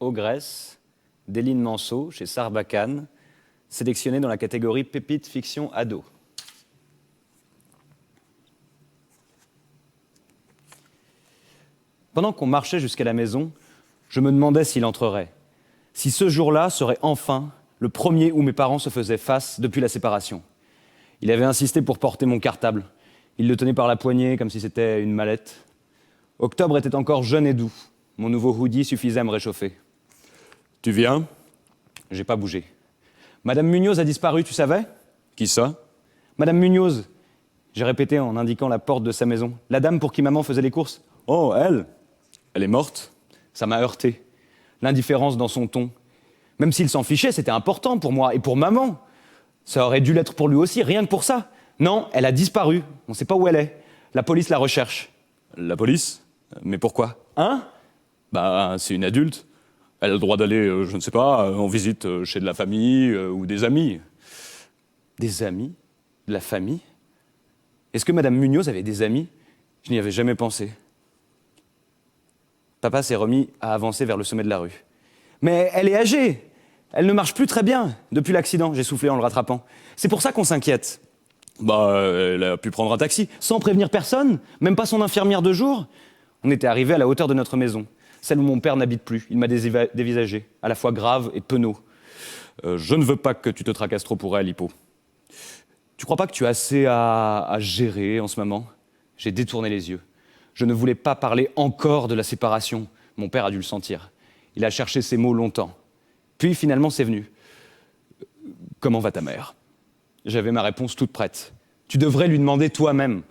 Ogresse d'Éline Manceau, chez Sarbacane, sélectionnée dans la catégorie Pépite Fiction Ado. Pendant qu'on marchait jusqu'à la maison, je me demandais s'il entrerait. Si ce jour-là serait enfin le premier où mes parents se faisaient face depuis la séparation. Il avait insisté pour porter mon cartable. Il le tenait par la poignée comme si c'était une mallette. Octobre était encore jeune et doux. Mon nouveau hoodie suffisait à me réchauffer. « Tu viens ?» J'ai pas bougé. Madame Munoz a disparu, tu savais ? Qui ça ? Madame Munoz. J'ai répété en indiquant la porte de sa maison. La dame pour qui maman faisait les courses. Oh, elle ? Elle est morte ? Ça m'a heurté. L'indifférence dans son ton. Même s'il s'en fichait, c'était important pour moi et pour maman. Ça aurait dû l'être pour lui aussi, rien que pour ça. Non, elle a disparu. On ne sait pas où elle est. La police la recherche. La police ? Mais pourquoi ? Hein ? Bah, c'est une adulte. Elle a le droit d'aller, je ne sais pas, en visite chez de la famille ou des amis. Des amis ? De la famille ? Est-ce que Madame Munoz avait des amis ? Je n'y avais jamais pensé. Papa s'est remis à avancer vers le sommet de la rue. Mais elle est âgée. Elle ne marche plus très bien depuis l'accident, j'ai soufflé en le rattrapant. C'est pour ça qu'on s'inquiète. Bah, elle a pu prendre un taxi. Sans prévenir personne, même pas son infirmière de jour. On était arrivé à la hauteur de notre maison, celle où mon père n'habite plus. Il m'a dévisagé, à la fois grave et penaud. Je ne veux pas que tu te tracasses trop pour elle, Hippo. Tu crois pas que tu as assez à gérer en ce moment ? J'ai détourné les yeux. Je ne voulais pas parler encore de la séparation. Mon père a dû le sentir. Il a cherché ces mots longtemps. Puis finalement, c'est venu. Comment va ta mère ? J'avais ma réponse toute prête. Tu devrais lui demander toi-même.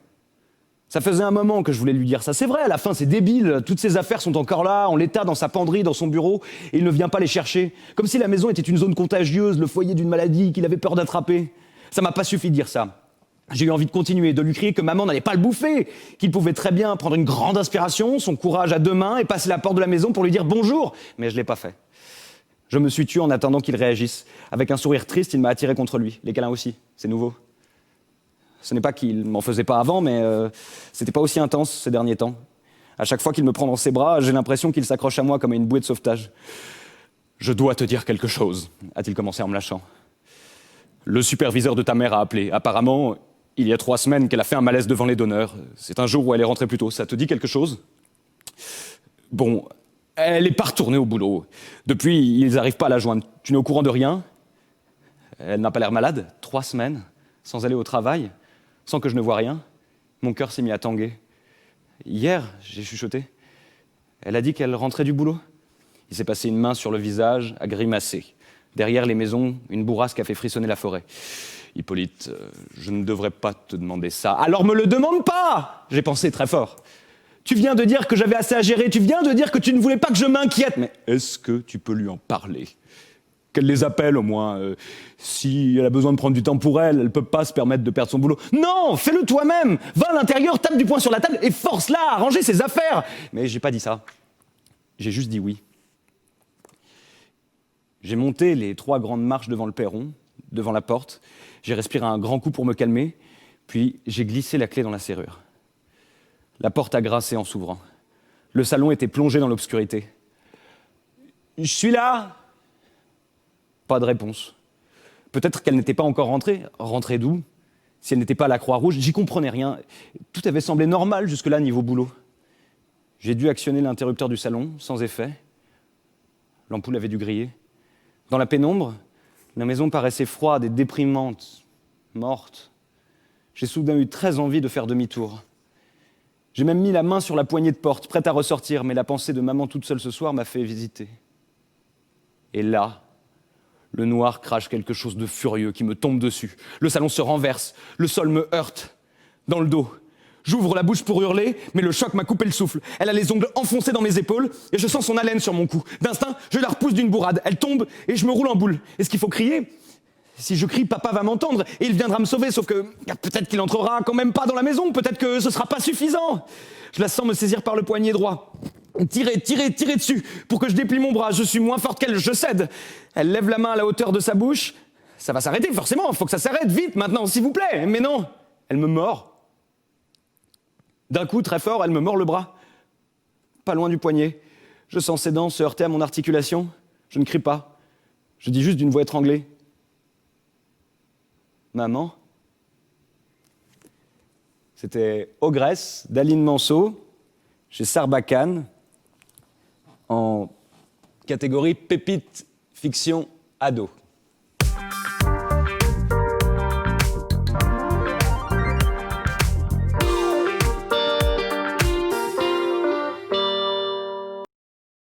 Ça faisait un moment que je voulais lui dire ça. C'est vrai, à la fin, c'est débile. Toutes ses affaires sont encore là, en l'état, dans sa penderie, dans son bureau, et il ne vient pas les chercher. Comme si la maison était une zone contagieuse, le foyer d'une maladie qu'il avait peur d'attraper. Ça m'a pas suffi de dire ça. J'ai eu envie de continuer, de lui crier que maman n'allait pas le bouffer, qu'il pouvait très bien prendre une grande inspiration, son courage à deux mains, et passer la porte de la maison pour lui dire bonjour. Mais je l'ai pas fait. Je me suis tué en attendant qu'il réagisse. Avec un sourire triste, il m'a attiré contre lui. Les câlins aussi, c'est nouveau. Ce n'est pas qu'il m'en faisait pas avant, mais c'était pas aussi intense ces derniers temps. À chaque fois qu'il me prend dans ses bras, j'ai l'impression qu'il s'accroche à moi comme à une bouée de sauvetage. « Je dois te dire quelque chose, » a-t-il commencé en me lâchant. Le superviseur de ta mère a appelé. Apparemment, il y a 3 semaines qu'elle a fait un malaise devant les donneurs. C'est un jour où elle est rentrée plus tôt. Ça te dit quelque chose ? Bon, elle n'est pas retournée au boulot. Depuis, ils n'arrivent pas à la joindre. Tu n'es au courant de rien ? Elle n'a pas l'air malade. 3 semaines, sans aller au travail, sans que je ne vois rien. Mon cœur s'est mis à tanguer. Hier, j'ai chuchoté. Elle a dit qu'elle rentrait du boulot. Il s'est passé une main sur le visage, à grimacer. Derrière les maisons, une bourrasque a fait frissonner la forêt. Hippolyte, je ne devrais pas te demander ça. Alors me le demande pas ! J'ai pensé très fort. Tu viens de dire que j'avais assez à gérer, tu viens de dire que tu ne voulais pas que je m'inquiète, mais est-ce que tu peux lui en parler ? Qu'elle les appelle au moins. Si elle a besoin de prendre du temps pour elle, elle peut pas se permettre de perdre son boulot. Non, fais-le toi-même. Va à l'intérieur, tape du poing sur la table et force-la à ranger ses affaires. Mais j'ai pas dit ça. J'ai juste dit oui. J'ai monté les 3 grandes marches devant le perron, devant la porte. J'ai respiré un grand coup pour me calmer, puis j'ai glissé la clé dans la serrure. La porte a grincé en s'ouvrant. Le salon était plongé dans l'obscurité. « Je suis là !» Pas de réponse. Peut-être qu'elle n'était pas encore rentrée. Rentrée d'où ? Si elle n'était pas à la Croix-Rouge, j'y comprenais rien. Tout avait semblé normal jusque-là niveau boulot. J'ai dû actionner l'interrupteur du salon, sans effet. L'ampoule avait dû griller. Dans la pénombre, la maison paraissait froide et déprimante, morte. J'ai soudain eu très envie de faire demi-tour. J'ai même mis la main sur la poignée de porte, prête à ressortir, mais la pensée de maman toute seule ce soir m'a fait hésiter. Et là, le noir crache quelque chose de furieux qui me tombe dessus. Le salon se renverse, le sol me heurte dans le dos. J'ouvre la bouche pour hurler, mais le choc m'a coupé le souffle. Elle a les ongles enfoncés dans mes épaules et je sens son haleine sur mon cou. D'instinct, je la repousse d'une bourrade. Elle tombe et je me roule en boule. Est-ce qu'il faut crier ? Si je crie, papa va m'entendre et il viendra me sauver, sauf que peut-être qu'il entrera quand même pas dans la maison, peut-être que ce sera pas suffisant. Je la sens me saisir par le poignet droit. Tirer dessus pour que je déplie mon bras. Je suis moins forte qu'elle, je cède. Elle lève la main à la hauteur de sa bouche. Ça va s'arrêter, forcément, faut que ça s'arrête vite maintenant, s'il vous plaît. Mais non, elle me mord. D'un coup, très fort, elle me mord le bras. Pas loin du poignet. Je sens ses dents se heurter à mon articulation. Je ne crie pas. Je dis juste d'une voix étranglée. Maman. C'était Ogresse d'Aline Manceau, chez Sarbacane, en catégorie pépite fiction ado.